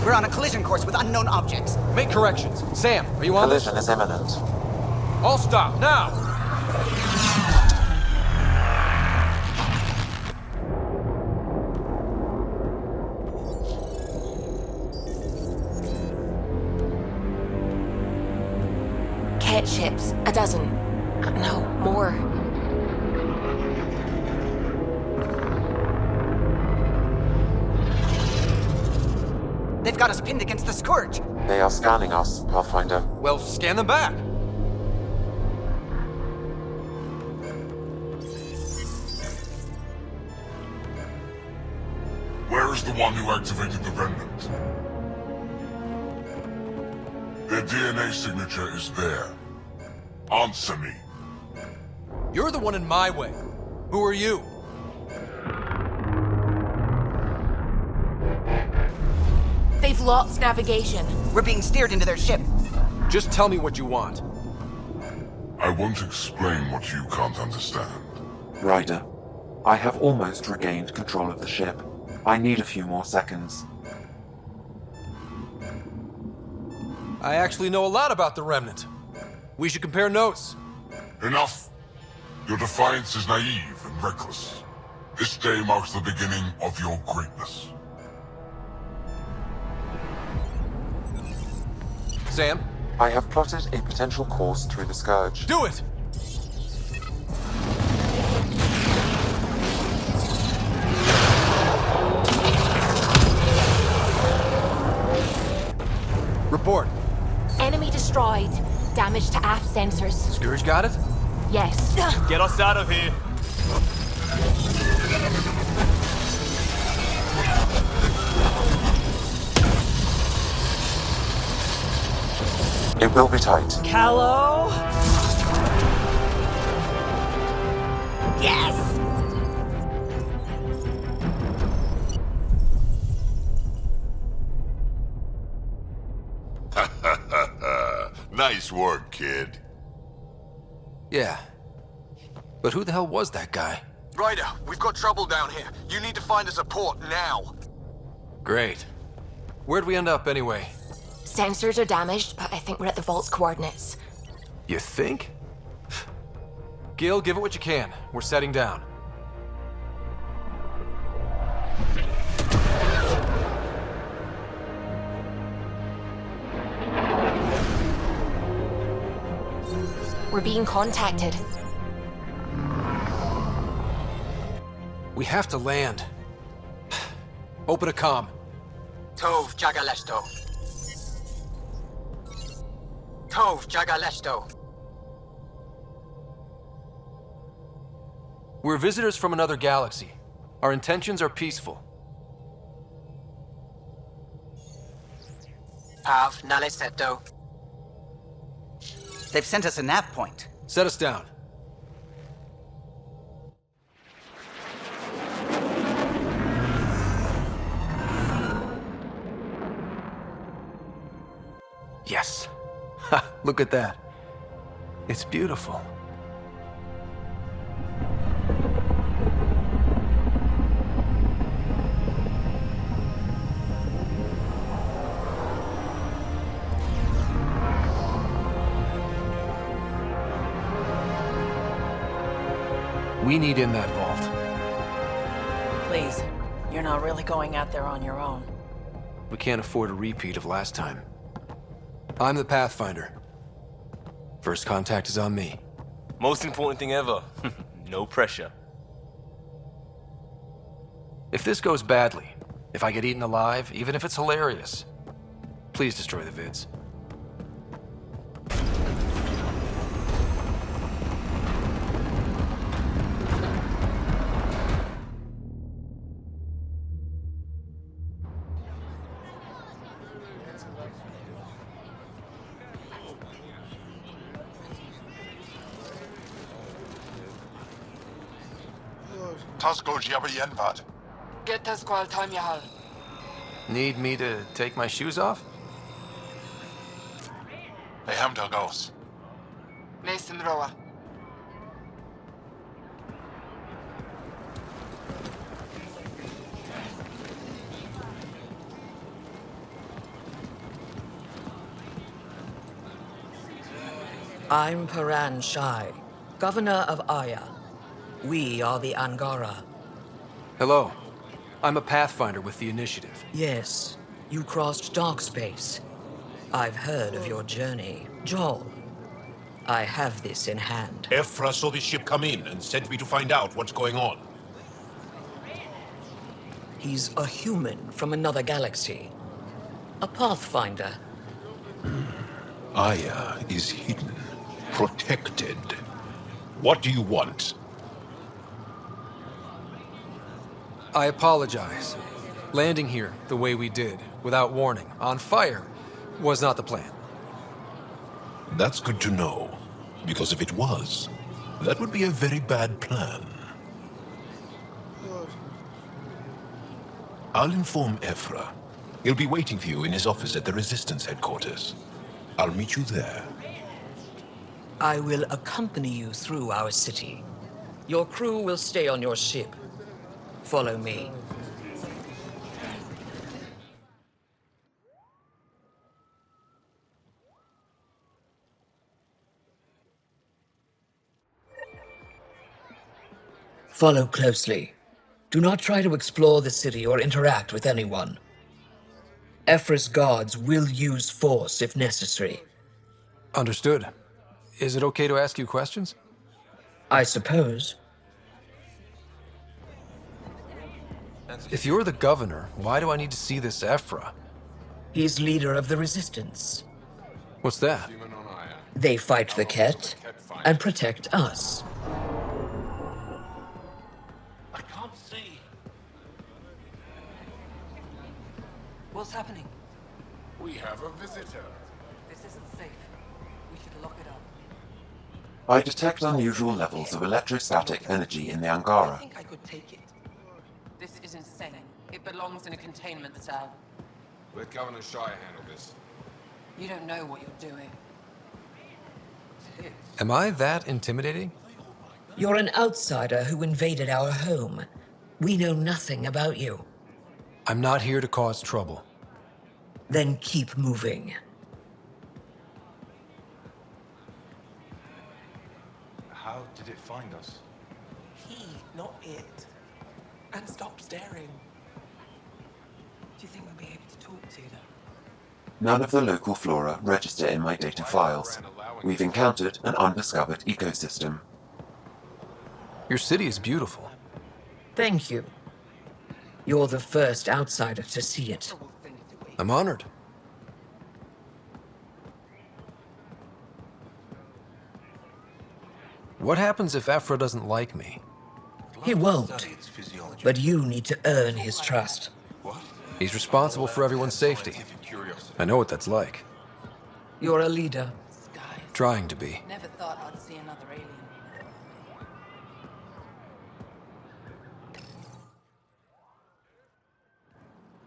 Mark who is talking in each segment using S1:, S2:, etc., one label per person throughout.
S1: We're on a collision course with unknown objects.
S2: Make corrections. Sam, are you on this?
S3: Collision is imminent.
S2: All stop, now!
S4: Cat ships, a dozen. No, more.
S1: They've got us pinned against the Scourge.
S3: They are scanning us, Pathfinder.
S2: Well, scan them back.
S5: Where is the one who activated the remnant? Their DNA signature is there. Answer me.
S2: You're the one in my way. Who are you?
S4: They've lost navigation.
S1: We're being steered into their ship.
S2: Just tell me what you want.
S5: I won't explain what you can't understand.
S3: Ryder, I have almost regained control of the ship. I need a few more seconds.
S2: I actually know a lot about the Remnant. We should compare notes.
S5: Enough! Your defiance is naive and reckless. This day marks the beginning of your greatness.
S2: Sam?
S3: I have plotted a potential course through the Scourge.
S2: Do it! Report.
S4: Enemy destroyed. Damage to aft sensors.
S2: Scourge got it?
S4: Yes.
S6: Get us out of here.
S3: It will be tight.
S6: Callow?
S1: Yes!
S5: Nice work, kid.
S2: Yeah. But who the hell was that guy?
S7: Ryder, we've got trouble down here. You need to find us a port now.
S2: Great. Where'd we end up anyway?
S4: Sensors are damaged, but I think we're at the vault's coordinates.
S2: You think? Gil, give it what you can. We're setting down.
S4: We're being contacted.
S2: We have to land. Open a comm.
S7: Tov Jagalesto. Tov Jagalesto.
S2: We're visitors from another galaxy. Our intentions are peaceful.
S7: Av Naleseto.
S1: They've sent us a nav point.
S2: Set us down. Yes. Ha, look at that. It's beautiful. We need in that vault.
S8: Please, you're not really going out there on your own.
S2: We can't afford a repeat of last time. I'm the Pathfinder. First contact is on me.
S6: Most important thing ever. No pressure.
S2: If this goes badly, if I get eaten alive, even if it's hilarious, please destroy the vids.
S5: Tasco Jiabayenvad.
S1: Get us qual time Jaal.
S2: Need me to take my shoes off?
S5: They ham to ghost.
S1: Mason Roa.
S9: I'm Paran Shai, Governor of Aya. We are the Angara.
S2: Hello. I'm a Pathfinder with the Initiative.
S9: Yes, you crossed dark space. I've heard of your journey, Jaal. I have this in hand.
S10: Ephra saw this ship come in and sent me to find out what's going on.
S9: He's a human from another galaxy. A Pathfinder.
S10: Aya is hidden, protected. What do you want?
S2: I apologize. Landing here the way we did, without warning, on fire, was not the plan.
S10: That's good to know, because if it was, that would be a very bad plan. I'll inform Ephra. He'll be waiting for you in his office at the Resistance headquarters. I'll meet you there.
S9: I will accompany you through our city. Your crew will stay on your ship. Follow me. Follow closely. Do not try to explore the city or interact with anyone. Ephra's guards will use force if necessary.
S2: Understood. Is it okay to ask you questions?
S9: I suppose.
S2: If you're the governor, why do I need to see this Ephra?
S9: He's leader of the Resistance.
S2: What's that?
S9: They fight the Ket and protect us.
S10: I can't see.
S1: What's happening?
S5: We have a visitor.
S1: This isn't safe. We should lock it up.
S3: I detect unusual levels of electrostatic energy in the
S1: I
S3: Angara.
S1: think I could take it. This is insane. It belongs in a containment cell.
S5: Let Governor Shire handle this.
S1: You don't know what you're doing.
S2: Am I that intimidating?
S9: You're an outsider who invaded our home. We know nothing about you.
S2: I'm not here to cause trouble.
S9: Then keep moving.
S10: How did it find us?
S1: He, not it. And stop staring. Do you think we'll be able to talk to them?
S3: None of the local flora register in my data files. We've encountered an undiscovered ecosystem.
S2: Your city is beautiful.
S9: Thank you. You're the first outsider to see it.
S2: I'm honored. What happens if Ephra doesn't like me?
S9: He won't. But you need to earn his trust.
S2: He's responsible for everyone's safety. I know what that's like.
S9: You're a leader.
S2: Trying to be.
S1: Never thought I'd see another alien.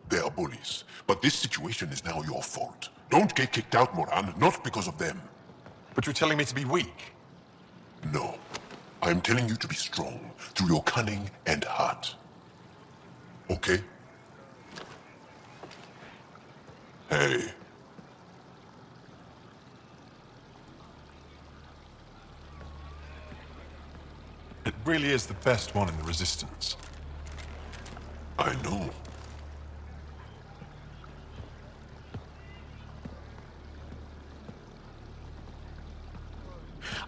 S5: They are bullies, but this situation is now your fault. Don't get kicked out, Moran, not because of them.
S10: But you're telling me to be weak.
S5: No. I am telling you to be strong through your cunning and heart. Okay? Hey.
S10: It really is the best one in the Resistance.
S5: I know.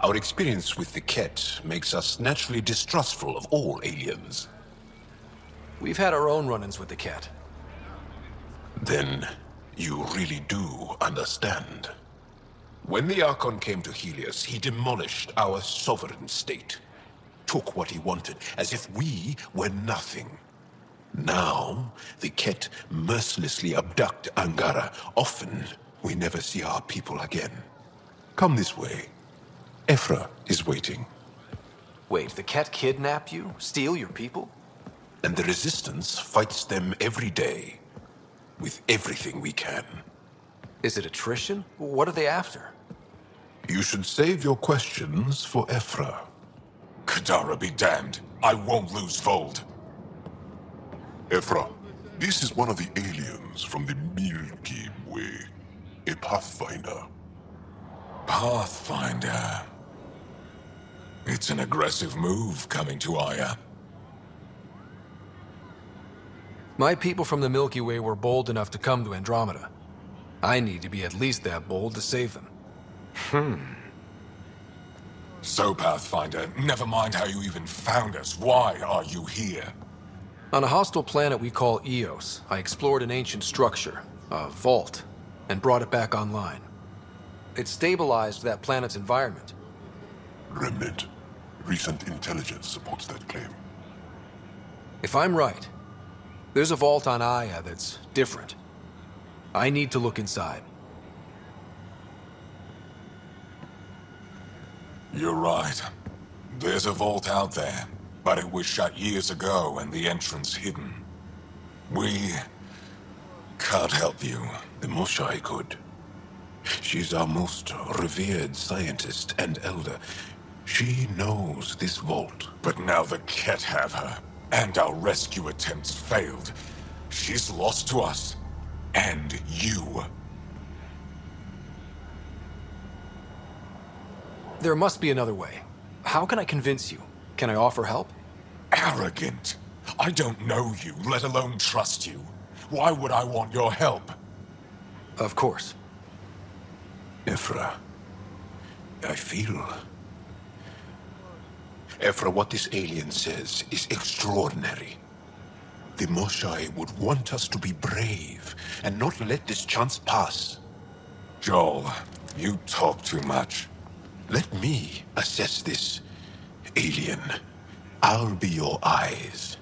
S10: Our experience with the Ket makes us naturally distrustful of all aliens.
S2: We've had our own run-ins with the cat.
S10: Then you really do understand. When the Archon came to Helios, he demolished our sovereign state. Took what he wanted, as if we were nothing. Now, the Ket mercilessly abduct Angara. Often, we never see our people again. Come this way. Ephra is waiting.
S2: Wait, the Ket kidnap you? Steal your people?
S10: And the Resistance fights them every day, with everything we can.
S2: Is it attrition? What are they after?
S10: You should save your questions for Ephra.
S5: Kadara be damned. I won't lose Vold.
S10: Ephra, this is one of the aliens from the Milky Way. A Pathfinder.
S5: Pathfinder. It's an aggressive move coming to Aya.
S2: My people from the Milky Way were bold enough to come to Andromeda. I need to be at least that bold to save them.
S5: So, Pathfinder, never mind how you even found us. Why are you here?
S2: On a hostile planet we call Eos, I explored an ancient structure, a vault, and brought it back online. It stabilized that planet's environment.
S10: Remnant. Recent intelligence supports that claim.
S2: If I'm right, there's a vault on Aya that's different. I need to look inside.
S5: You're right. There's a vault out there, but it was shut years ago and the entrance hidden. We can't help you.
S10: The Moshai could. She's our most revered scientist and elder. She knows this vault.
S5: But now the Ket have her, and our rescue attempts failed. She's lost to us, and you.
S2: There must be another way. How can I convince you? Can I offer help?
S5: Arrogant. I don't know you, let alone trust you. Why would I want your help?
S2: Of course.
S10: Ephra, I feel... Ephra, what this alien says is extraordinary. The Moshai would want us to be brave and not let this chance pass.
S5: Jaal, you talk too much.
S10: Let me assess this, alien. I'll be your eyes.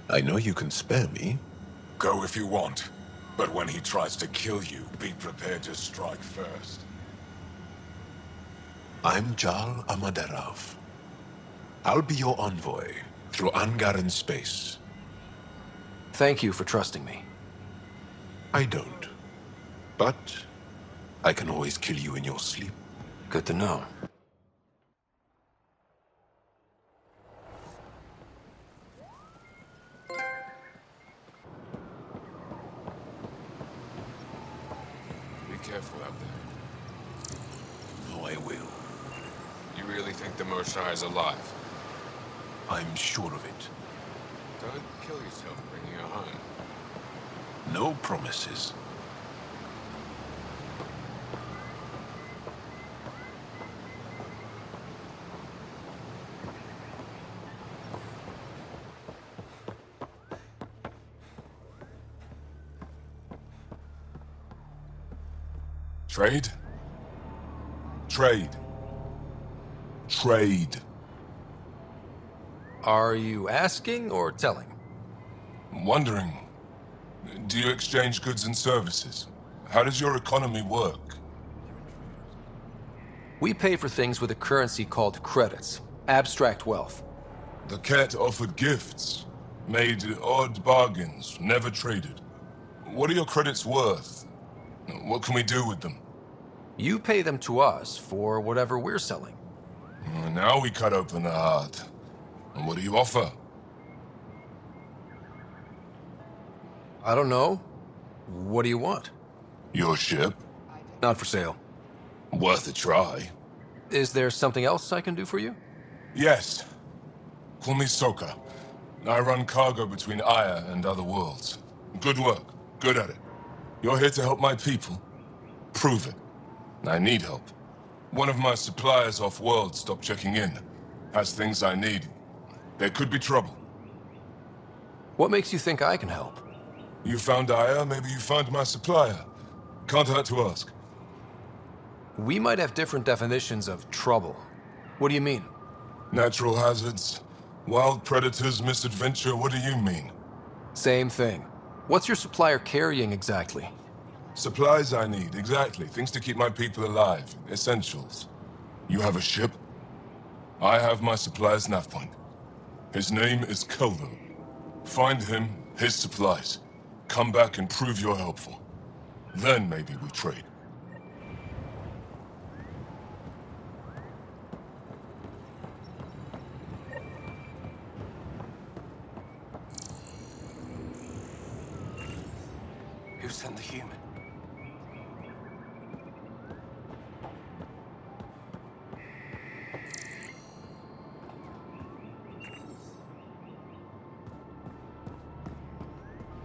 S10: I know you can spare me.
S5: Go if you want, but when he tries to kill you, be prepared to strike first.
S10: I'm Jaal Amaderov. I'll be your envoy through Angaran space.
S2: Thank you for trusting me.
S10: I don't. But I can always kill you in your sleep.
S2: Good to know.
S11: Be careful out there.
S10: Oh, I will.
S11: You really think the Moshai is alive?
S10: I'm sure of it.
S11: Don't kill yourself bringing her home.
S10: No promises.
S5: Trade? Trade. Trade.
S2: Are you asking or telling?
S5: Wondering, do you exchange goods and services? How does your economy work?
S2: We pay for things with a currency called credits, abstract wealth.
S5: The Ket offered gifts, made odd bargains, never traded. What are your credits worth? What can we do with them?
S2: You pay them to us for whatever we're selling.
S5: Now we cut open the heart. And what do you offer?
S2: I don't know. What do you want?
S5: Your ship?
S2: Not for sale.
S5: Worth a try.
S2: Is there something else I can do for you?
S5: Yes. Call me Soka. I run cargo between Aya and other worlds. Good work. Good at it. You're here to help my people. Prove it. I need help. One of my suppliers off-world stopped checking in. Has things I need. There could be trouble.
S2: What makes you think I can help?
S5: You found Aya, maybe you found my supplier. Can't hurt to ask.
S2: We might have different definitions of trouble. What do you mean?
S5: Natural hazards, wild predators, misadventure, what do you mean?
S2: Same thing. What's your supplier carrying exactly?
S5: Supplies I need, exactly. Things to keep my people alive. Essentials. You have a ship? I have my supplier's nav point. His name is Koldo. Find him, his supplies. Come back and prove you're helpful. Then maybe we trade.
S1: Who sent the human?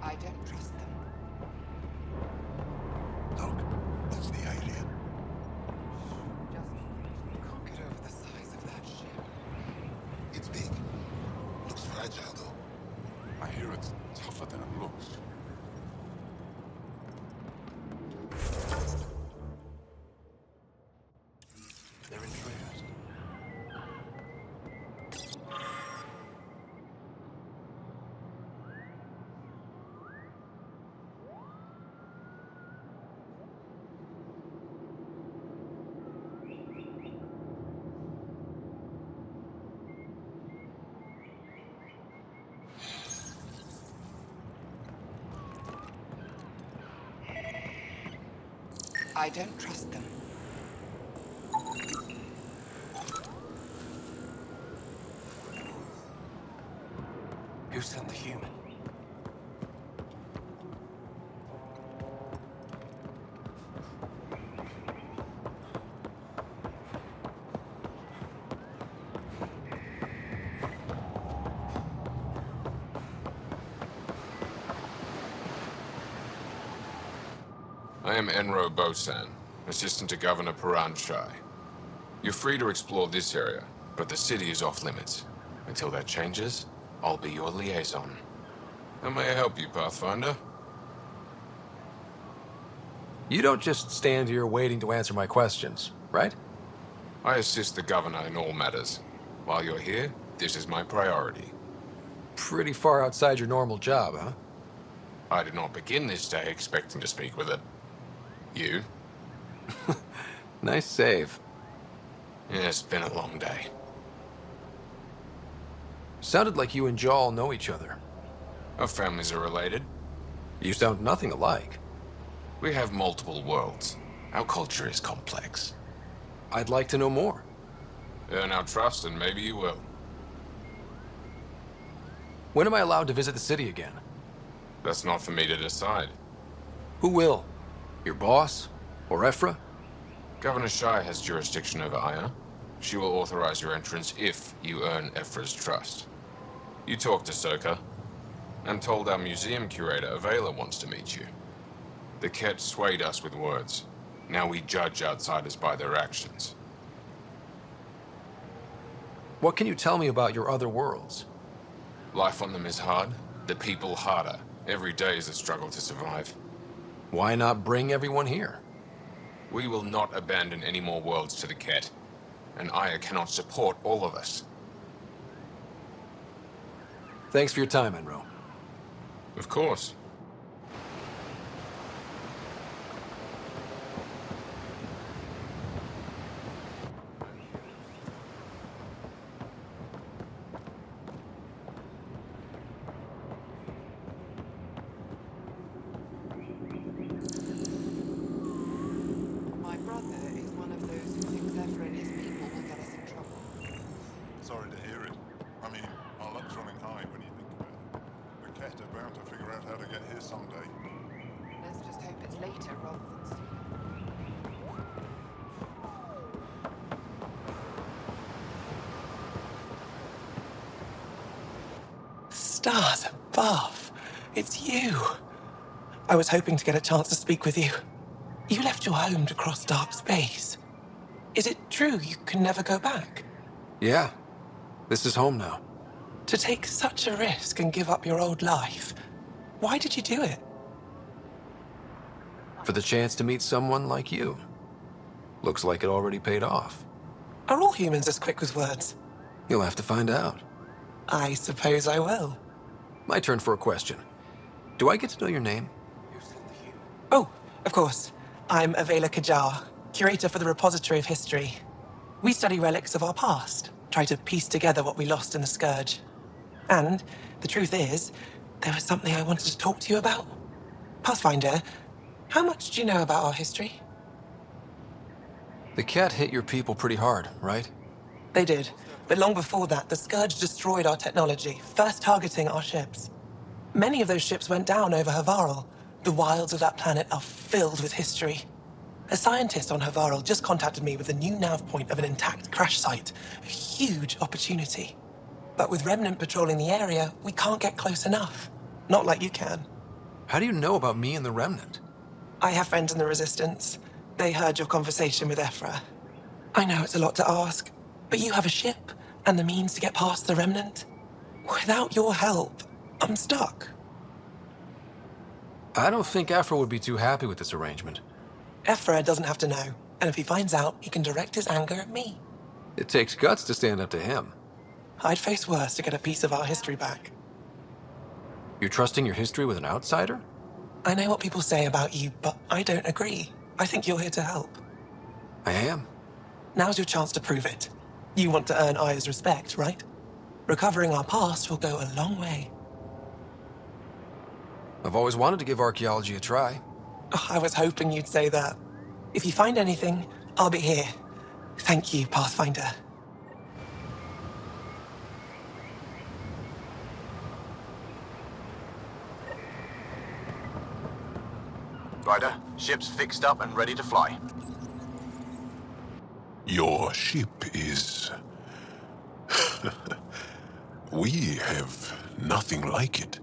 S1: I don't trust them.
S10: Look, that's the alien.
S1: Just can't get over the size of that ship.
S10: It's big. Looks fragile, though.
S11: I hear it's tougher than it looks.
S1: They're intruders. I don't trust them. Who sent the human?
S11: I am Enro Bosan, assistant to Governor Paran Shai. You're free to explore this area, but the city is off limits. Until that changes, I'll be your liaison. How may I help you, Pathfinder?
S2: You don't just stand here waiting to answer my questions, right?
S11: I assist the Governor in all matters. While you're here, this is my priority.
S2: Pretty far outside your normal job, huh?
S11: I did not begin this day expecting to speak with it. You?
S2: Nice save.
S11: Yeah, it's been a long day.
S2: Sounded like you and Jaal know each other.
S11: Our families are related.
S2: You sound nothing alike.
S11: We have multiple worlds. Our culture is complex.
S2: I'd like to know more.
S11: Earn our trust and maybe you will.
S2: When am I allowed to visit the city again?
S11: That's not for me to decide.
S2: Who will? Your boss? Or Ephra?
S11: Governor Shai has jurisdiction over Aya. She will authorize your entrance if you earn Ephra's trust. You talk to Soka. I'm told our museum curator, Avela, wants to meet you. The Ket swayed us with words. Now we judge outsiders by their actions.
S2: What can you tell me about your other worlds?
S11: Life on them is hard, the people harder. Every day is a struggle to survive.
S2: Why not bring everyone here?
S11: We will not abandon any more worlds to the Ket, and Aya cannot support all of us.
S2: Thanks for your time, Enro.
S11: Of course.
S1: My brother is one of those who thinks Ephra and his people will get us in trouble.
S12: Sorry to hear it. I mean, our luck's running high when you think about it. The Ket are bound to figure out how to get here someday.
S1: Let's just hope it's later rather than sooner. Stars above! It's you! I was hoping to get a chance to speak with you. You left your home to cross dark space. Is it true you can never go back?
S2: Yeah. This is home now.
S1: To take such a risk and give up your old life, why did you do it?
S2: For the chance to meet someone like you. Looks like it already paid off.
S1: Are all humans as quick with words?
S2: You'll have to find out.
S1: I suppose I will.
S2: My turn for a question. Do I get to know your name?
S1: Oh, of course. I'm Avela Kajar, curator for the Repository of History. We study relics of our past, try to piece together what we lost in the Scourge. And the truth is, there was something I wanted to talk to you about. Pathfinder, how much do you know about our history?
S2: The cat hit your people pretty hard, right?
S1: They did. But long before that, the Scourge destroyed our technology, first targeting our ships. Many of those ships went down over Havarl. The wilds of that planet are filled with history. A scientist on Havarl just contacted me with a new nav point of an intact crash site. A huge opportunity. But with Remnant patrolling the area, we can't get close enough. Not like you can.
S2: How do you know about me and the Remnant?
S1: I have friends in the Resistance. They heard your conversation with Ephra. I know it's a lot to ask, but you have a ship and the means to get past the Remnant. Without your help, I'm stuck.
S2: I don't think Ephra would be too happy with this arrangement.
S1: Ephra doesn't have to know, and if he finds out, he can direct his anger at me.
S2: It takes guts to stand up to him.
S1: I'd face worse to get a piece of our history back.
S2: You're trusting your history with an outsider?
S1: I know what people say about you, but I don't agree. I think you're here to help.
S2: I am.
S1: Now's your chance to prove it. You want to earn Aya's respect, right? Recovering our past will go a long way.
S2: I've always wanted to give archaeology a try.
S1: Oh, I was hoping you'd say that. If you find anything, I'll be here. Thank you, Pathfinder.
S7: Ryder, ship's fixed up and ready to fly.
S10: Your ship is... We have nothing like it.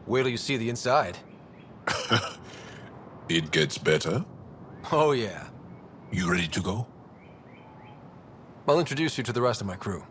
S2: Wait till you see the inside.
S10: It gets better.
S2: Oh, yeah.
S10: You ready to go?
S2: I'll introduce you to the rest of my crew.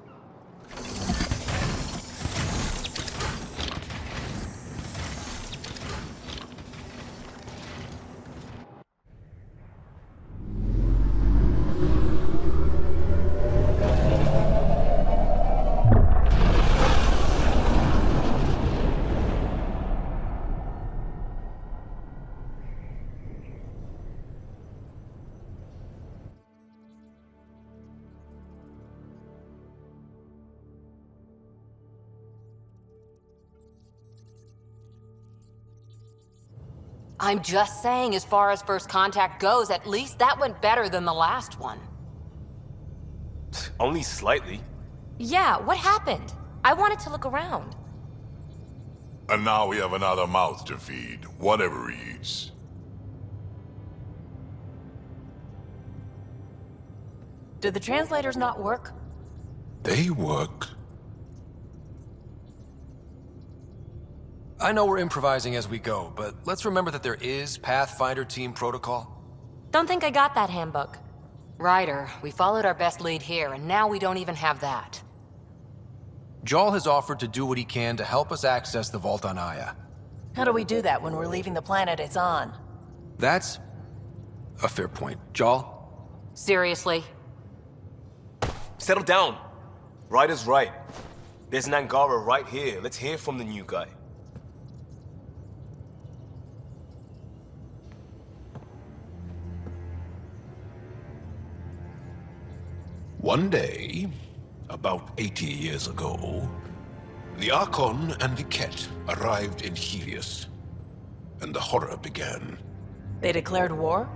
S4: I'm just saying, as far as first contact goes, at least that went better than the last one.
S6: Only slightly.
S4: Yeah, what happened? I wanted to look around.
S12: And now we have another mouth to feed, whatever he eats.
S8: Do the translators not work?
S10: They work.
S2: I know we're improvising as we go, but let's remember that there is Pathfinder team protocol.
S4: Don't think I got that handbook. Ryder, we followed our best lead here, and now we don't even have that.
S2: Jaal has offered to do what he can to help us access the vault on Aya.
S8: How do we do that when we're leaving the planet it's on?
S2: That's a fair point. Jaal?
S4: Seriously?
S6: Settle down. Ryder's right. There's an Angara right here. Let's hear from the new guy.
S10: One day, about 80 years ago, the Archon and the Ket arrived in Helios, and the horror began.
S8: They declared war?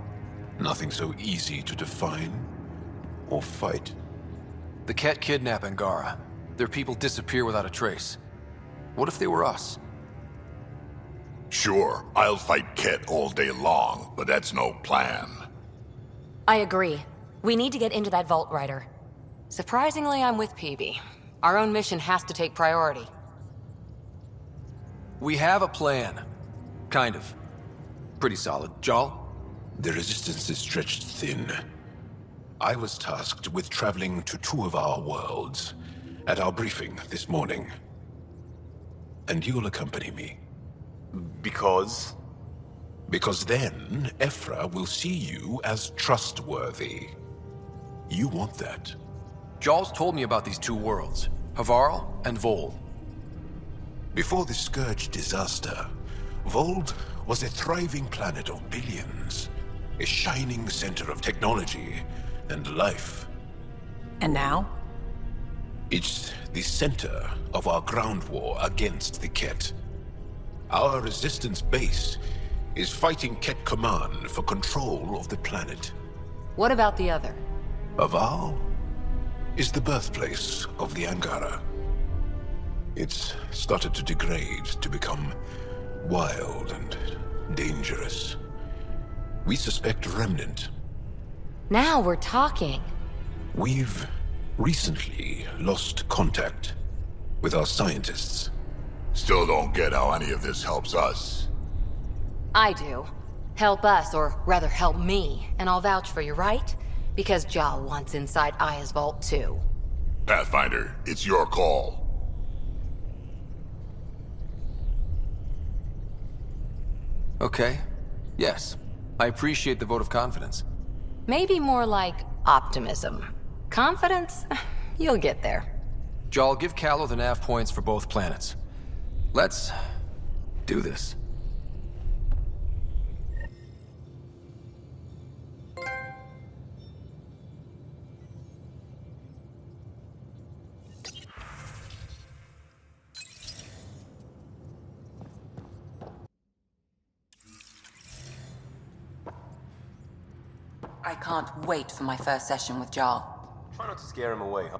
S10: Nothing so easy to define or fight.
S2: The Ket kidnap Angara. Their people disappear without a trace. What if they were us?
S12: Sure, I'll fight Ket all day long, but that's no plan.
S4: I agree. We need to get into that vault, Ryder. Surprisingly, I'm with PB. Our own mission has to take priority.
S2: We have a plan. Kind of. Pretty solid. Jaal?
S10: The resistance is stretched thin. I was tasked with traveling to two of our worlds at our briefing this morning. And you'll accompany me.
S6: Because?
S10: Because then, Ephra will see you as trustworthy. You want that.
S2: Jaal's told me about these two worlds, Havarl and Vold.
S10: Before the Scourge disaster, Vold was a thriving planet of billions, a shining center of technology and life.
S8: And now?
S10: It's the center of our ground war against the Ket. Our resistance base is fighting Ket Command for control of the planet.
S4: What about the other?
S10: Aval is the birthplace of the Angara. It's started to degrade, to become wild and dangerous. We suspect Remnant.
S4: Now we're talking.
S10: We've recently lost contact with our scientists.
S12: Still don't get how any of this helps us.
S4: I do. Help us, or rather help me, and I'll vouch for you, right? Because Jaal wants inside Aya's vault too.
S12: Pathfinder, it's your call.
S2: Okay. Yes. I appreciate the vote of confidence.
S4: Maybe more like optimism. Confidence? You'll get there.
S2: Jaal, give Callow the nav points for both planets. Let's do this.
S13: I can't wait for my first session with Jaal.
S6: Try not to scare him away, huh?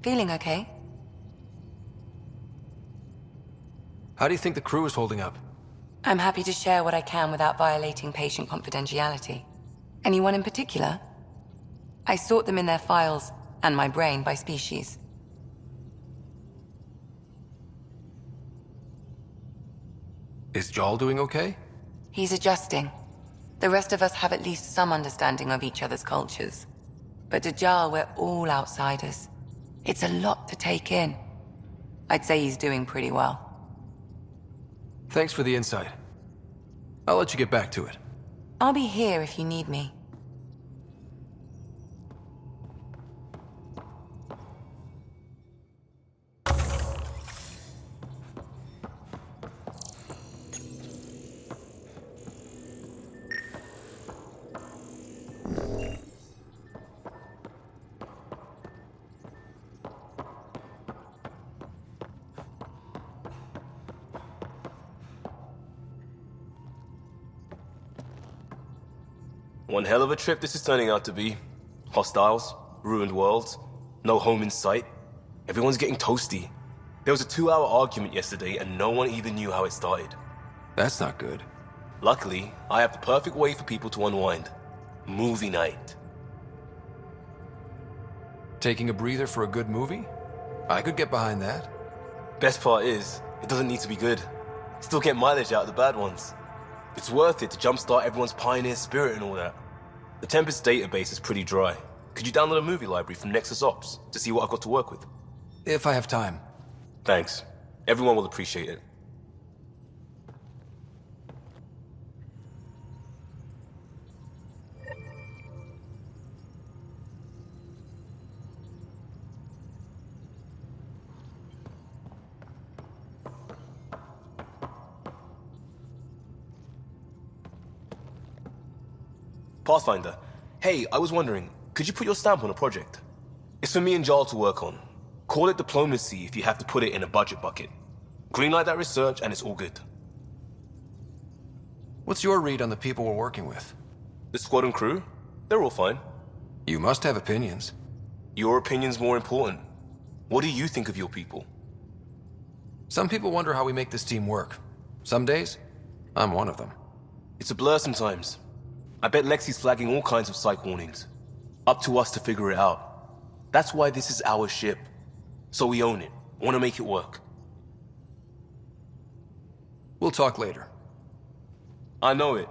S13: Feeling okay?
S2: How do you think the crew is holding up?
S13: I'm happy to share what I can without violating patient confidentiality. Anyone in particular? I sort them in their files, and my brain by species.
S2: Is Jaal doing okay?
S13: He's adjusting. The rest of us have at least some understanding of each other's cultures. But to Jaal, we're all outsiders. It's a lot to take in. I'd say he's doing pretty well.
S2: Thanks for the insight. I'll let you get back to it.
S13: I'll be here if you need me.
S6: One hell of a trip this is turning out to be. Hostiles, ruined worlds, no home in sight. Everyone's getting toasty. There was a 2-hour argument yesterday and no one even knew how it started.
S2: That's not good.
S6: Luckily, I have the perfect way for people to unwind. Movie night.
S2: Taking a breather for a good movie? I could get behind that.
S6: Best part is, it doesn't need to be good. Still get mileage out of the bad ones. It's worth it to jumpstart everyone's pioneer spirit and all that. The Tempest database is pretty dry. Could you download a movie library from Nexus Ops to see what I've got to work with?
S2: If I have time.
S6: Thanks. Everyone will appreciate it. Pathfinder, hey, I was wondering, could you put your stamp on a project? It's for me and Jaal to work on. Call it diplomacy if you have to put it in a budget bucket. Greenlight that research and it's all good.
S2: What's your read on the people we're working with?
S6: The squad and crew? They're all fine.
S2: You must have opinions.
S6: Your opinion's more important. What do you think of your people?
S2: Some people wonder how we make this team work. Some days, I'm one of them.
S6: It's a blur sometimes. I bet Lexi's flagging all kinds of psych warnings. Up to us to figure it out. That's why this is our ship. So we own it. Want to make it work.
S2: We'll talk later.
S6: I know it.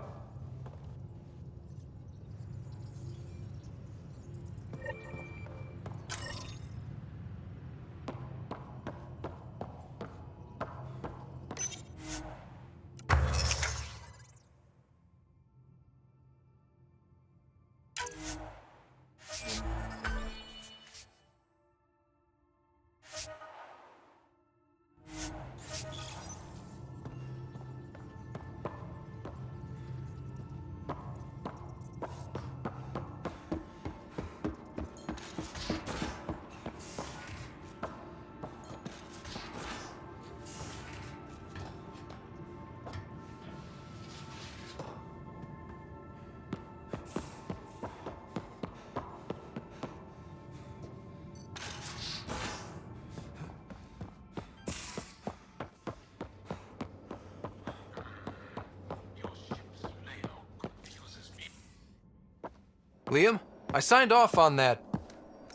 S2: Liam, I signed off on that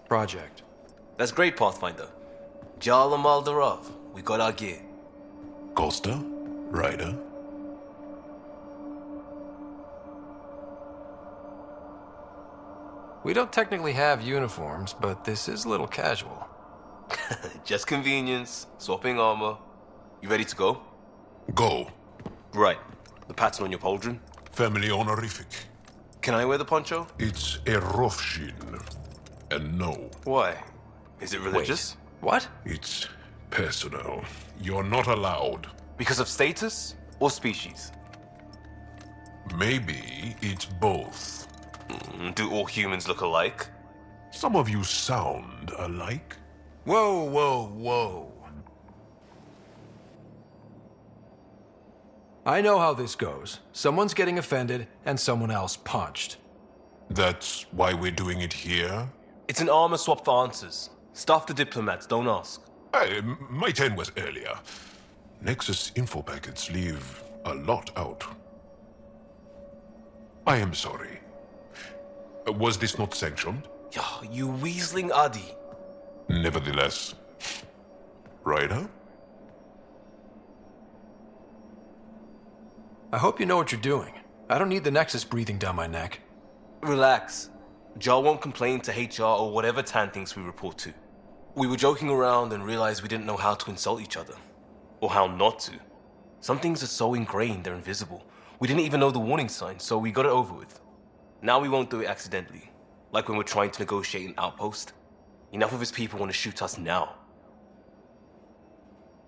S2: project.
S6: That's great, Pathfinder. Jaal and Maldarov, we got our gear.
S10: Costa? Ryder?
S2: We don't technically have uniforms, but this is a little casual.
S6: Just convenience, swapping armor. You ready to go?
S10: Go.
S6: Right. The pattern on your pauldron?
S10: Family honorific.
S6: Can I wear the poncho?
S10: It's a Rofshin. And no.
S6: Why? Is it religious?
S2: What?
S10: It's personal. You're not allowed.
S6: Because of status or species?
S10: Maybe it's both.
S6: Do all humans look alike?
S10: Some of you sound alike.
S2: Whoa, whoa, whoa. I know how this goes. Someone's getting offended, and someone else punched.
S10: That's why we're doing it here?
S6: It's an armor swap for answers. Stuff the diplomats, don't ask.
S10: Hey, my turn was earlier. Nexus info packets leave a lot out. I am sorry. Was this not sanctioned?
S6: You weaseling Adi.
S10: Nevertheless. Ryder?
S2: I hope you know what you're doing. I don't need the Nexus breathing down my neck.
S6: Relax. Jaal won't complain to HR or whatever Tan thinks we report to. We were joking around and realized we didn't know how to insult each other. Or how not to. Some things are so ingrained they're invisible. We didn't even know the warning sign, so we got it over with. Now we won't do it accidentally. Like when we're trying to negotiate an outpost. Enough of his people want to shoot us now.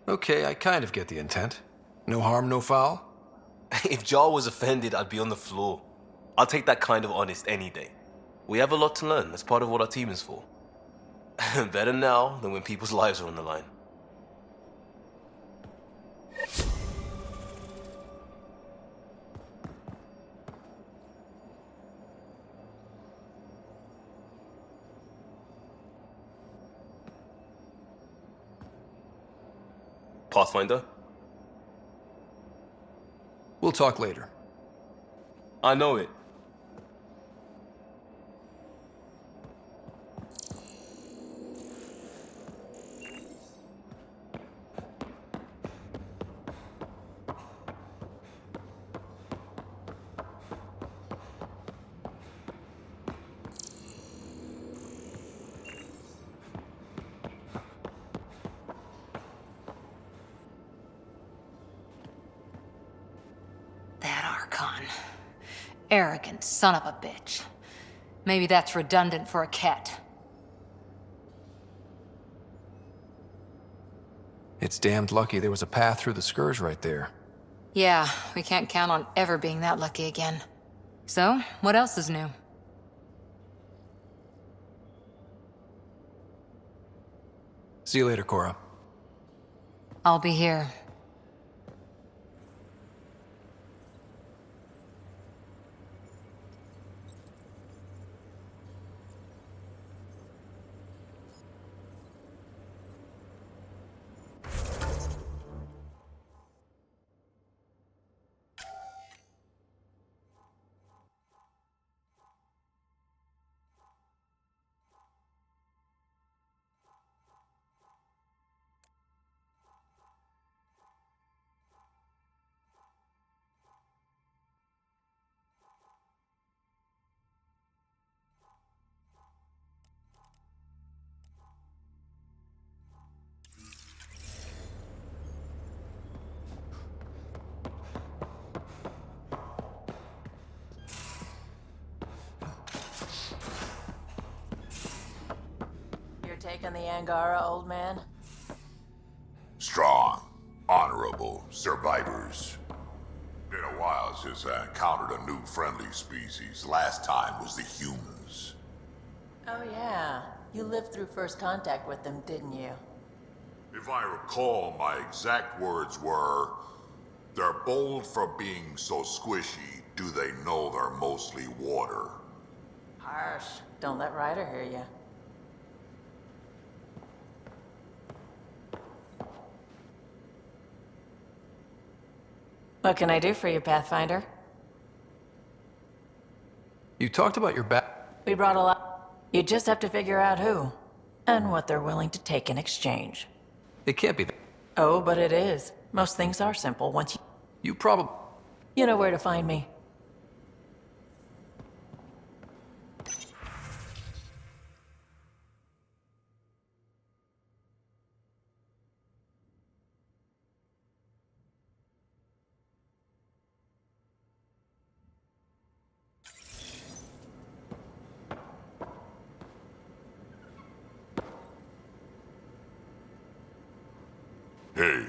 S2: Okay, I kind of get the intent. No harm, no foul.
S6: If Jaal was offended, I'd be on the floor. I'll take that kind of honest any day. We have a lot to learn. That's part of what our team is for. Better now than when people's lives are on the line. Pathfinder?
S2: We'll talk later.
S6: I know it.
S4: That Archon. Arrogant son of a bitch. Maybe that's redundant for a cat.
S2: It's damned lucky there was a path through the Scourge right there.
S4: Yeah, we can't count on ever being that lucky again. So, what else is new?
S2: See you later, Cora.
S4: I'll be here.
S8: Taking the Angara, old man?
S14: Strong, honorable survivors. Been a while since I encountered a new friendly species. Last time was the humans.
S8: Oh yeah, you lived through first contact with them, didn't you?
S14: If I recall, my exact words were, "They're bold for being so squishy. Do they know they're mostly water?"
S8: Harsh. Don't let Ryder hear you. What can I do for you, Pathfinder?
S2: You talked about your back.
S8: We brought a lot. You just have to figure out who, and what they're willing to take in exchange.
S2: It can't be that.
S8: Oh, but it is. Most things are simple once you...
S2: You probably...
S8: You know where to find me.
S14: Hey,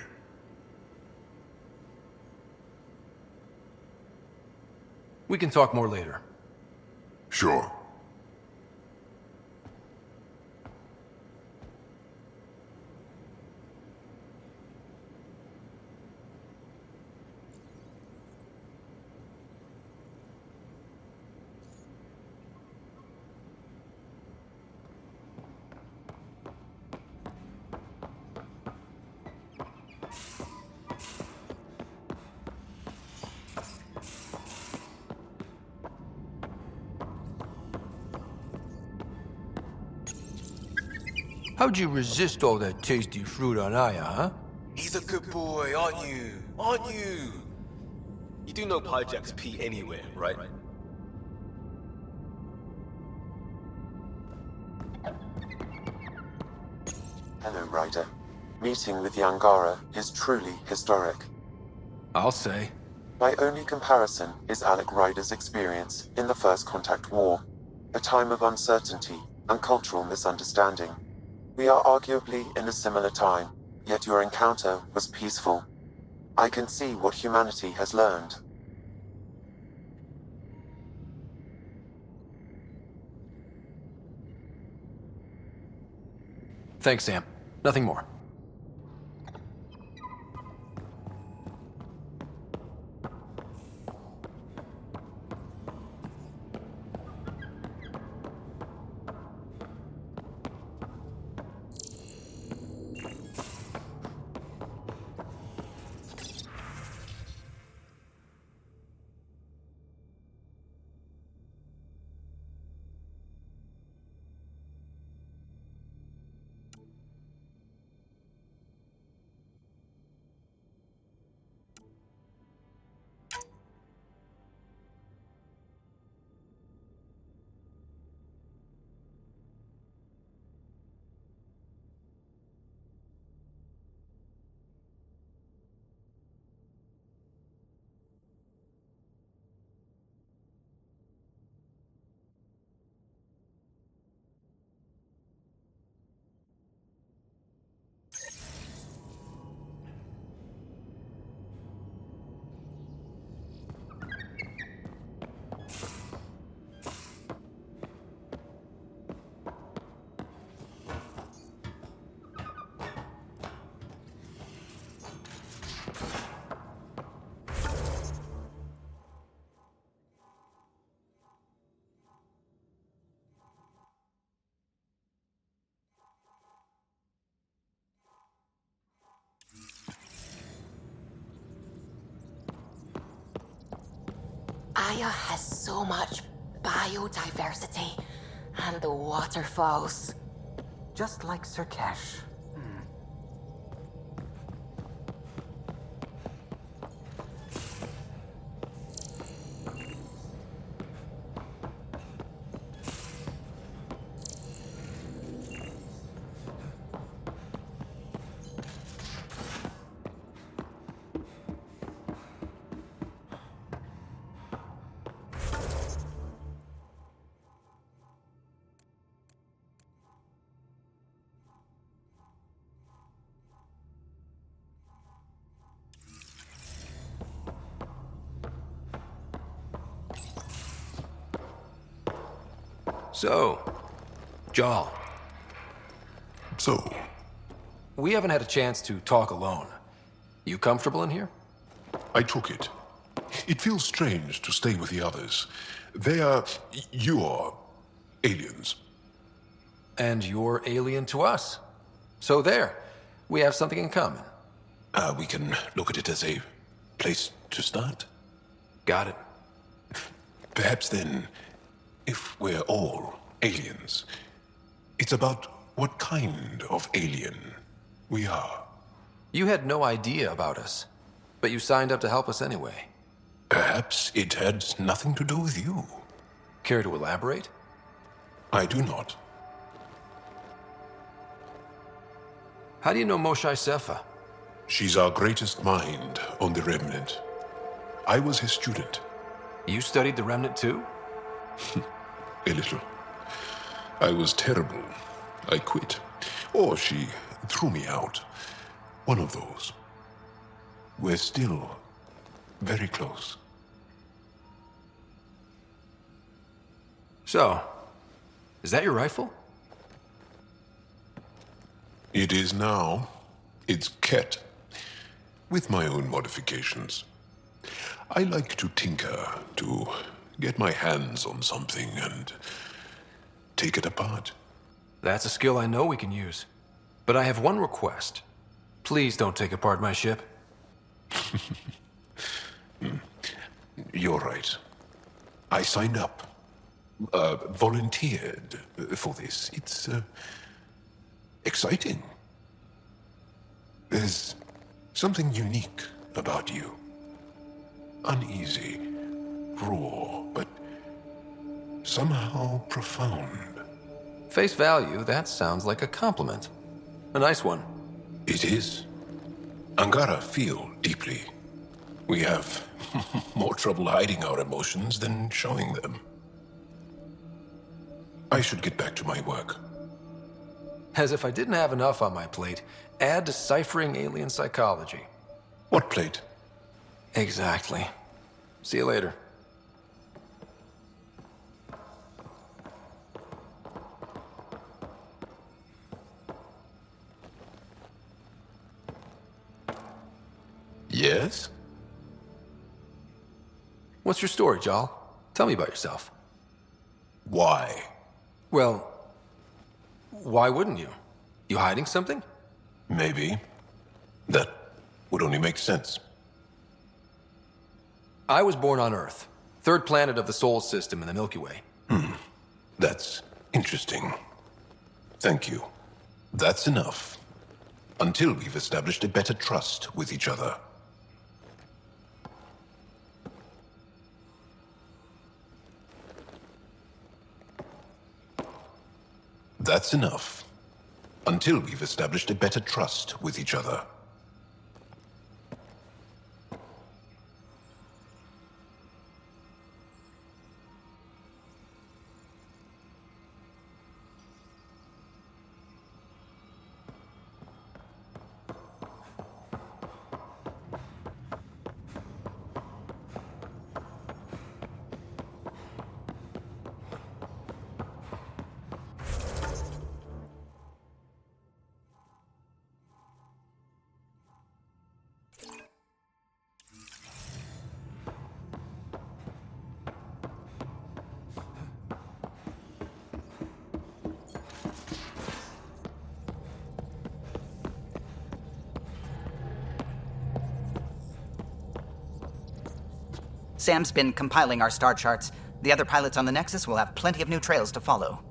S2: We can talk more later.
S14: sure.
S2: How'd you resist all that tasty fruit on Aya, huh?
S6: He's a good boy, aren't you? Aren't you? You do know Pyjack's pee anywhere, right?
S3: Hello, Ryder. Meeting with the Angara is truly historic.
S2: I'll say.
S3: My only comparison is Alec Ryder's experience in the First Contact War, a time of uncertainty and cultural misunderstanding. We are arguably in a similar time, yet your encounter was peaceful. I can see what humanity has learned.
S2: Thanks, Sam. Nothing more.
S4: Aya has so much biodiversity and the waterfalls.
S15: Just like Sirkesh.
S2: So, Jaal.
S10: So?
S2: We haven't had a chance to talk alone. You comfortable in here?
S10: I took it. It feels strange to stay with the others. They are... you are... aliens.
S2: And you're alien to us. So there. We have something in common.
S10: We can look at it as a place to start.
S2: Got it.
S10: Perhaps then, if we're all aliens, it's about what kind of alien we are.
S2: You had no idea about us, but you signed up to help us anyway.
S10: Perhaps it had nothing to do with you.
S2: Care to elaborate?
S10: I do not.
S2: How do you know Moshae Sefa?
S10: She's our greatest mind on the Remnant. I was his student.
S2: You studied the Remnant too?
S10: A little. I was terrible. I quit. Or she threw me out. One of those. We're still very close.
S2: So, is that your rifle?
S10: It is now. It's Ket. With my own modifications. I like to tinker, to get my hands on something and take it apart.
S2: That's a skill I know we can use. But I have one request. Please don't take apart my ship.
S10: You're right. I signed up. Volunteered for this. It's exciting. There's something unique about you. Uneasy, raw, but somehow profound.
S2: Face value, that sounds like a compliment. A nice one.
S10: It is. Angara feel deeply. We have more trouble hiding our emotions than showing them. I should get back to my work.
S2: As if I didn't have enough on my plate, add deciphering alien psychology.
S10: What plate?
S2: Exactly. See you later.
S10: Yes?
S2: What's your story, Jaal? Tell me about yourself.
S10: Why?
S2: Well, why wouldn't you? You hiding something?
S10: Maybe. That would only make sense.
S2: I was born on Earth, third planet of the Sol system in the Milky Way.
S10: That's interesting. Thank you. That's enough. Until we've established a better trust with each other. That's enough. Until we've established a better trust with each other.
S15: Sam's been compiling our star charts. The other pilots on the Nexus will have plenty of new trails to follow.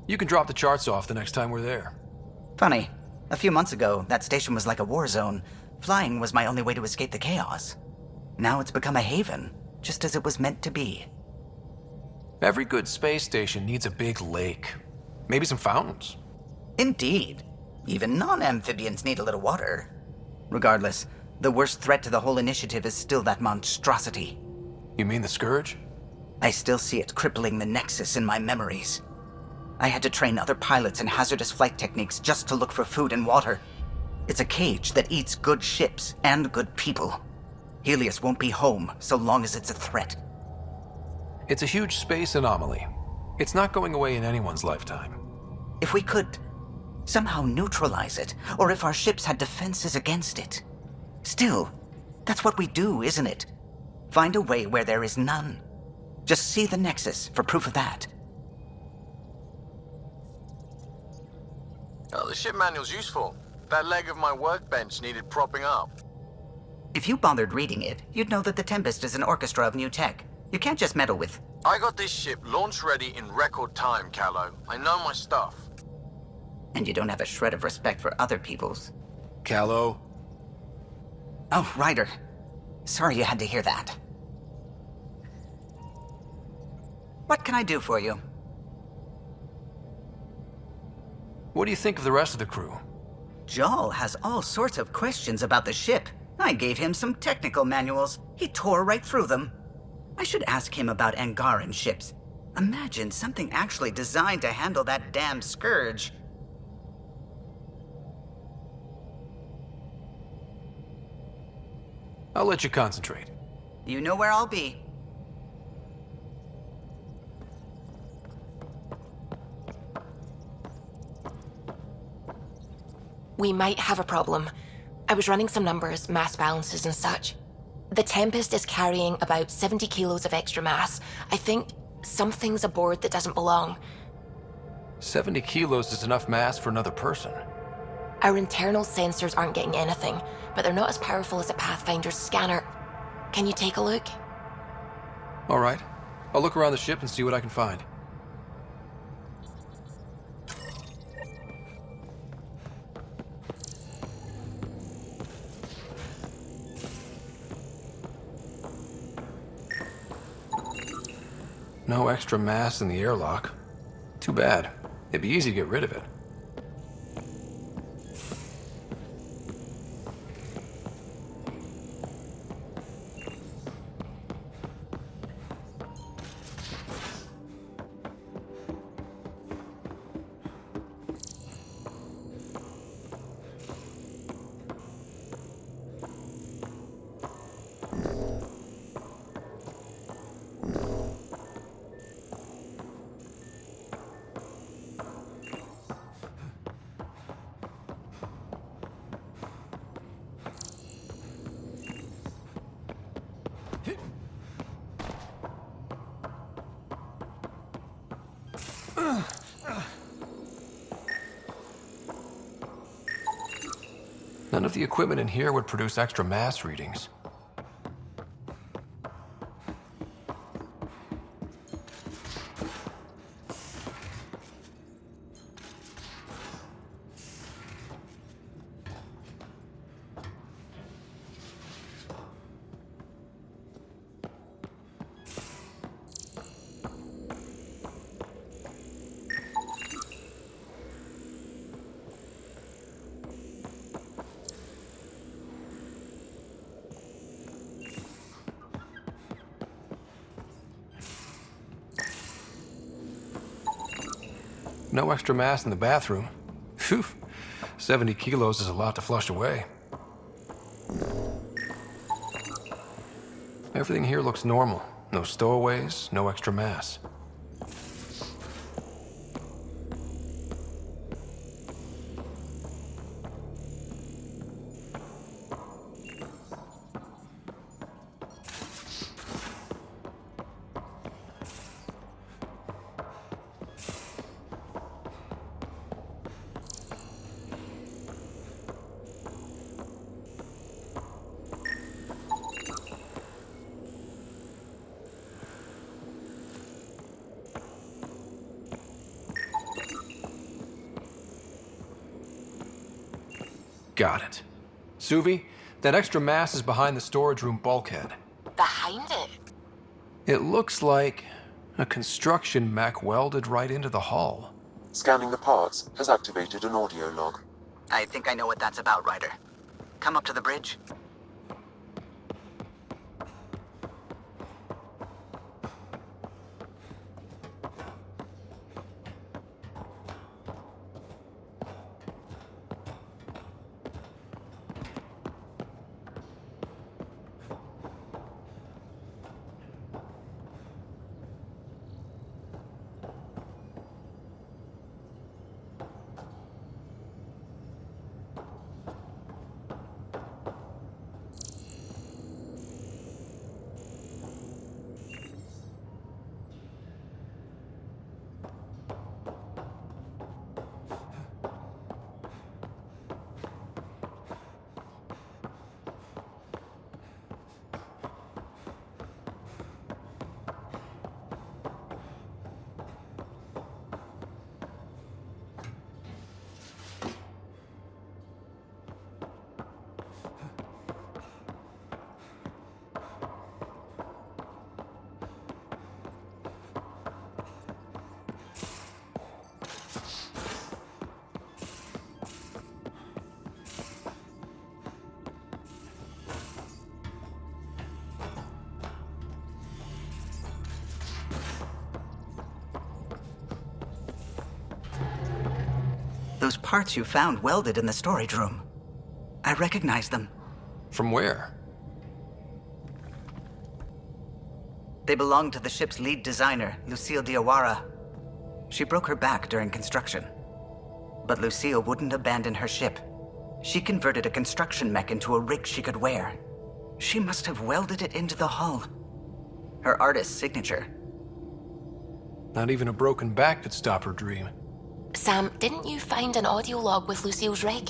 S2: You can drop the charts off the next time we're there.
S15: Funny. A few months ago, that station was like a war zone. Flying was my only way to escape the chaos. Now it's become a haven, just as it was meant to be.
S2: Every good space station needs a big lake. Maybe some fountains.
S15: Indeed. Even non-amphibians need a little water. Regardless, the worst threat to the whole initiative is still that monstrosity.
S2: You mean the Scourge?
S15: I still see it crippling the Nexus in my memories. I had to train other pilots in hazardous flight techniques just to look for food and water. It's a cage that eats good ships and good people. Helios won't be home so long as it's a threat.
S2: It's a huge space anomaly. It's not going away in anyone's lifetime.
S15: If we could somehow neutralize it, or if our ships had defenses against it. Still, that's what we do, isn't it? Find a way where there is none. Just see the Nexus for proof of that.
S7: Oh, the ship manual's useful. That leg of my workbench needed propping up.
S15: If you bothered reading it, you'd know that the Tempest is an orchestra of new tech. You can't just meddle with...
S7: I got this ship launch ready in record time, Callow. I know my stuff.
S15: And you don't have a shred of respect for other people's.
S2: Callow?
S15: Oh, Ryder. Sorry you had to hear that. What can I do for you?
S2: What do you think of the rest of the crew?
S15: Jaal has all sorts of questions about the ship. I gave him some technical manuals. He tore right through them. I should ask him about Angaran ships. Imagine something actually designed to handle that damn scourge.
S2: I'll let you concentrate.
S15: You know where I'll be.
S16: We might have a problem. I was running some numbers, mass balances and such. The Tempest is carrying about 70 kilos of extra mass. I think something's aboard that doesn't belong.
S2: 70 kilos is enough mass for another person.
S16: Our internal sensors aren't getting anything, but they're not as powerful as a Pathfinder's scanner. Can you take a look?
S2: All right. I'll look around the ship and see what I can find. No extra mass in the airlock. Too bad. It'd be easy to get rid of it. None of the equipment in here would produce extra mass readings. No extra mass in the bathroom. Phew. 70 kilos is a lot to flush away. Everything here looks normal. No stowaways, no extra mass. Got it. Suvi, that extra mass is behind the storage room bulkhead.
S16: Behind it?
S2: It looks like a construction mech welded right into the hull.
S3: Scanning the parts has activated an audio log.
S15: I think I know what that's about, Ryder. Come up to the bridge. parts you found welded in the storage room. I recognize them.
S2: From where?
S15: They belong to the ship's lead designer, Lucille Diawara. She broke her back during construction. But Lucille wouldn't abandon her ship. She converted a construction mech into a rig she could wear. She must have welded it into the hull. Her artist's signature.
S2: Not even a broken back could stop her dream.
S16: Sam, didn't you find an audio log with Lucille's rig?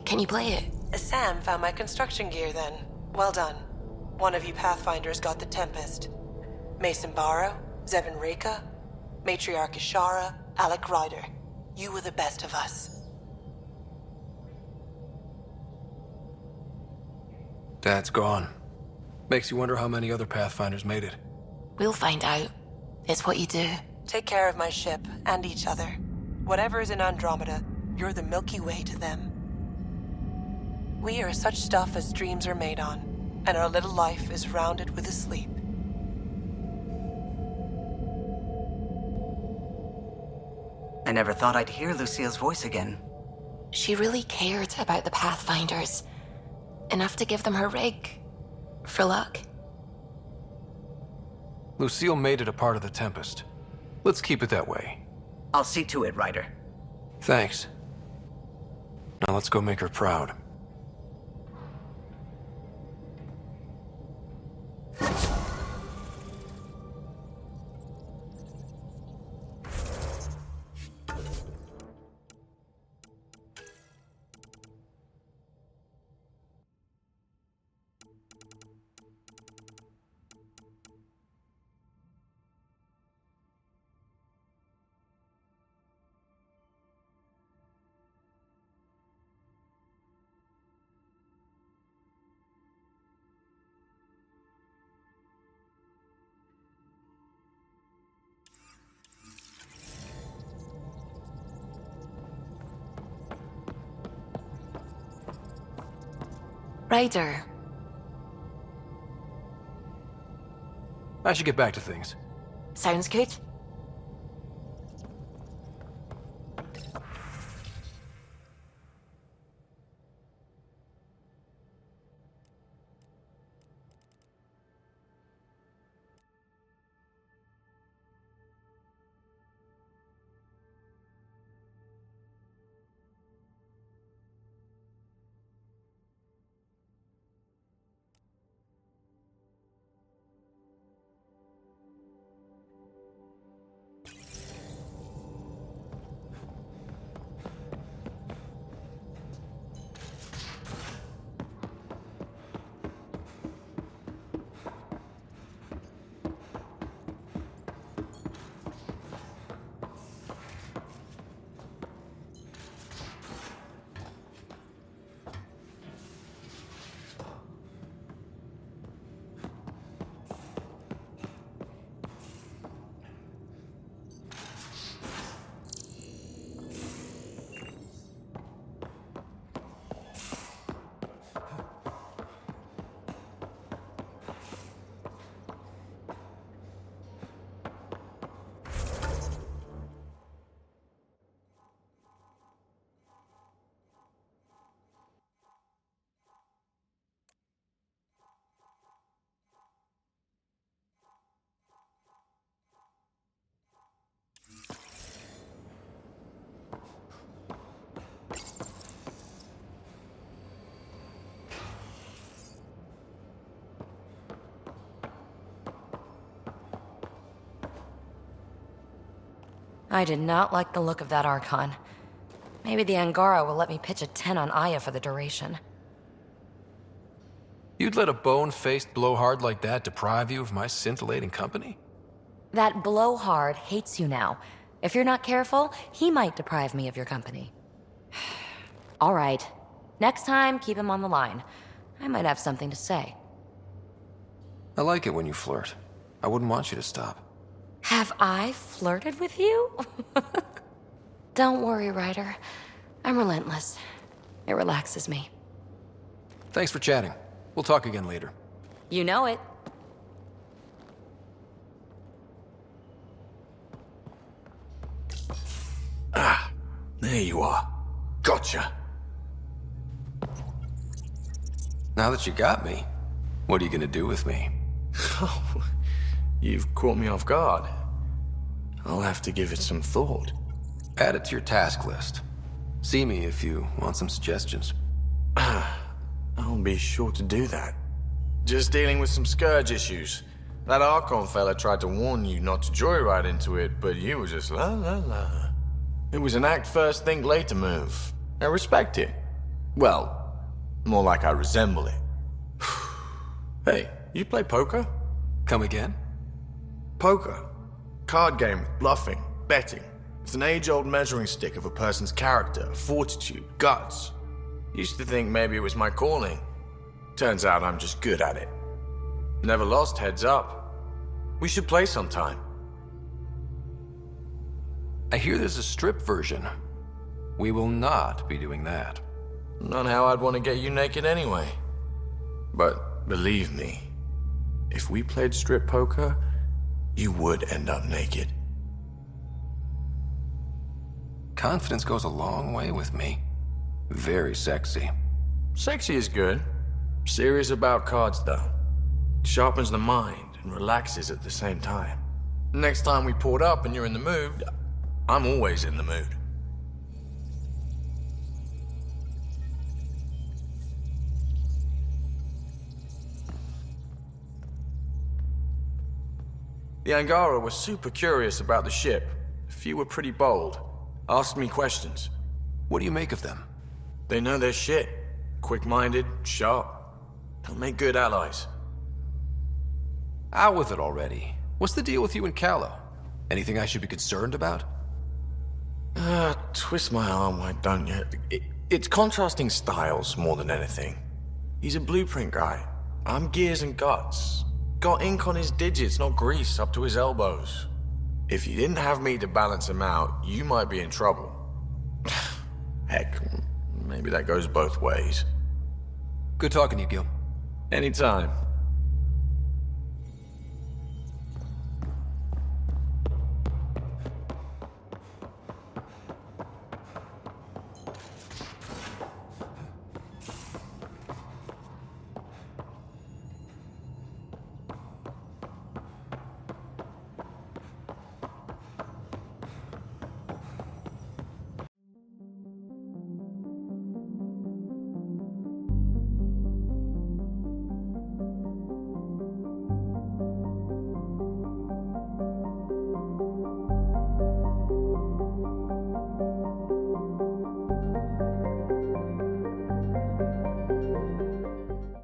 S16: Can you play it?
S1: Sam found my construction gear then. Well done. One of you Pathfinders got the Tempest. Mason Barrow, Zevin Reka, Matriarch Ishara, Alec Ryder. You were the best of us.
S2: Dad's gone. Makes you wonder how many other Pathfinders made it.
S16: We'll find out. It's what you do.
S1: Take care of my ship and each other. Whatever is in Andromeda, you're the Milky Way to them. We are such stuff as dreams are made on, and our little life is rounded with a sleep.
S15: I never thought I'd hear Lucille's voice again.
S16: She really cared about the Pathfinders. Enough to give them her rig. For luck.
S2: Lucille made it a part of the Tempest. Let's keep it that way.
S15: I'll see to it, Ryder.
S2: Thanks. Now let's go make her proud.
S16: Ryder.
S2: I should get back to things.
S16: Sounds good.
S4: I did not like the look of that Archon. Maybe the Angara will let me pitch a 10 on Aya for the duration.
S2: You'd let a bone-faced blowhard like that deprive you of my scintillating company?
S4: That blowhard hates you now. If you're not careful, he might deprive me of your company. All right. Next time, keep him on the line. I might have something to say.
S2: I like it when you flirt. I wouldn't want you to stop.
S4: Have I flirted with you? Don't worry, Ryder. I'm relentless. It relaxes me.
S2: Thanks for chatting. We'll talk again later.
S4: You know it.
S17: Ah, there you you are. Gotcha.
S2: Now that you got me, what are you gonna do with me?
S17: You've caught me off guard. I'll have to give it some thought.
S2: Add it to your task list. See me if you want some suggestions.
S17: I'll be sure to do that. Just dealing with some scourge issues. That Archon fella tried to warn you not to joyride into it, but you were just la la la. It was an act first, think later move. I respect it. Well, more like I resemble it. Hey, you play poker?
S2: Come again?
S17: Poker. Card game with bluffing, betting. It's an age-old measuring stick of a person's character, fortitude, guts. Used to think maybe it was my calling. Turns out I'm just good at it. Never lost heads up. We should play sometime.
S2: I hear there's a strip version. We will not be doing that.
S17: Not how I'd want to get you naked anyway. But believe me, if we played strip poker, you would end up naked.
S2: Confidence goes a long way with me. Very sexy.
S17: Sexy is good. Serious about cards, though. Sharpens the mind and relaxes at the same time. Next time we port up and you're in the mood, I'm always in the mood. The Angara were super curious about the ship. A few were pretty bold. Asked me questions.
S2: What do you make of them?
S17: They know their shit. Quick-minded, sharp. They'll make good allies.
S2: Out with it already. What's the deal with you and Callow? Anything I should be concerned about?
S17: Twist my arm, why don't you? It's contrasting styles more than anything. He's a blueprint guy. I'm gears and guts. Got ink on his digits, not grease, up to his elbows. If you didn't have me to balance him out, you might be in trouble. Heck, maybe that goes both ways.
S2: Good talking to you, Gil.
S17: Anytime.